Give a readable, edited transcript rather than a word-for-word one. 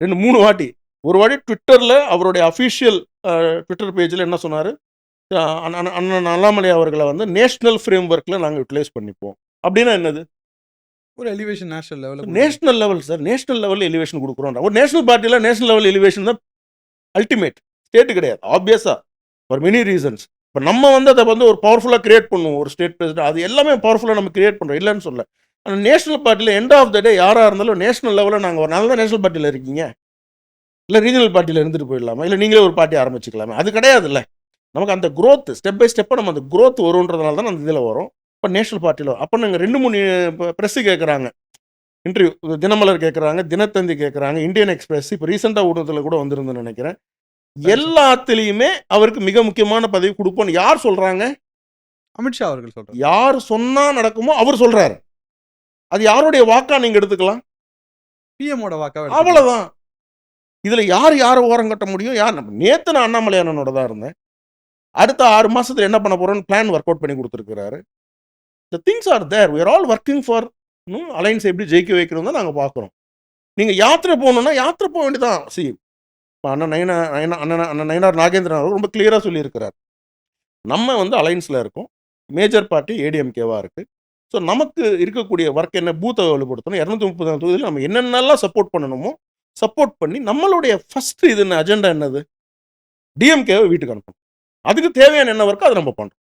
2-3 வாட்டி. ஒரு வாட்டி ட்விட்டர்ல அவருடைய அஃபிஷியல் ட்விட்டர் பேஜ்ல என்ன சொன்னாரு? அண்ணன் அண்ணாமலை அவர்கள வந்து நேஷனல் ஃப்ரேம் ஒர்க்ல நாங்க யுட்டிலைஸ் பண்ணிப்போம். அப்படின்னா என்னது? ஒரு எலிவேஷன் நேஷனல் லெவல்ல நேஷனல் லெவல் சார். நேஷனல் லெவல்ல எலிவேஷன் குடுக்குறோம். ஒரு நேஷனல் பார்ட்டில நேஷனல் லெவல் எலிவேஷன் தான் அல்டிமேட். ஸ்டேட் கிடையாது. ஆப்வியஸா ஃபார் மெனி ரீசன்ஸ். இப்ப நம்ம வந்து அத வந்து ஒரு பவர்ஃபுல்லா கிரியேட் பண்ணுவோம். ஒரு ஸ்டேட் பிரசிடென்ட் அது எல்லாமே பவர்ஃபுல்லா நம்ம கிரியேட் பண்றோம். இல்லன்னு சொல்லல. ஆனா நேஷனல் பார்ட்டில எண்ட் ஆஃப் த டே யாரா இருந்தாலும் நேஷனல் லெவல்ல நாங்க ஒரு நாள் தான் நேஷனல் பார்ட்டில இருக்கீங்க. இல்ல ரீஜனல் பார்ட்டில இருந்துட்டு போயிடலாமா? இல்ல நீங்களே ஒரு பார்ட்டி ஆரம்பிச்சுக்கலாமா? அது கிடையாதுல்ல. நமக்கு அந்த குரோத் ஸ்டெப் பை ஸ்டெப்பா நம்ம அந்த குரோத் வரும்ன்றதுனால தான் அந்த இதுல வரும். இப்ப நேஷனல் பார்ட்டில அப்ப நாங்க 2-3 பிரஸ் கேட்கறாங்க. இன்டர்வியூ தினமலர் கேட்கறாங்க, தினத்தந்தி கேட்கறாங்க, இந்தியன் எக்ஸ்பிரஸ் இப்ப ரீசெண்டா ஊடகத்துல கூட வந்திருந்தேன்னு நினைக்கிறேன். எல்லாத்துலயுமே அவருக்கு மிக முக்கியமான பதவி கொடுப்போம். யார் சொல்றாங்க? அமித்ஷா அவர்கள் சொல்றாரு. யார் சொன்னா நடக்குமோ அவர் சொல்றாரு. அது யாருடைய வாக்கா நீங்க எடுத்துக்கலாம்? பிஎம்மோட வாக்காக. அவ்வளவுதான். இதுல யார ஓரம் கட்ட முடியும்? நேத்து நான் அண்ணாமலை அண்ணனோட தான் இருந்தேன். அடுத்த 6 மாசத்துல என்ன பண்ண போறோம்னு பிளான் ஒர்க் அவுட் பண்ணி கொடுத்திருக்கிறாரு. The things are there. We are all working for alliance எப்படி ஜெயிக்க வைக்கணும் தான் நாங்க பார்க்குறோம். நீங்க யாத்திரை போகணும்னா யாத்திரை போக வேண்டியதான். அண்ணன் நயினார் நாகேந்திரன் அவர்கள் ரொம்ப கிளியரா சொல்லியிருக்கிறார். நம்ம வந்து அலைன்ஸ்ல இருக்கோம். மேஜர் பார்ட்டி ஏடிஎம்கேவா இருக்கு. ஸோ நமக்கு இருக்கக்கூடிய ஒர்க் என்ன பூத்தை வலுப்படுத்தணும். 234 தொகுதியில் நம்ம என்னென்னலாம் சப்போர்ட் பண்ணணுமோ சப்போர்ட் பண்ணி நம்மளுடைய ஃபர்ஸ்ட் இது அஜெண்டா என்னது? டிஎம்கேவை வீட்டுக்கு அனுப்பணும். அதுக்கு தேவையான என்ன ஒர்க்கோ அதை நம்ம பண்றோம்.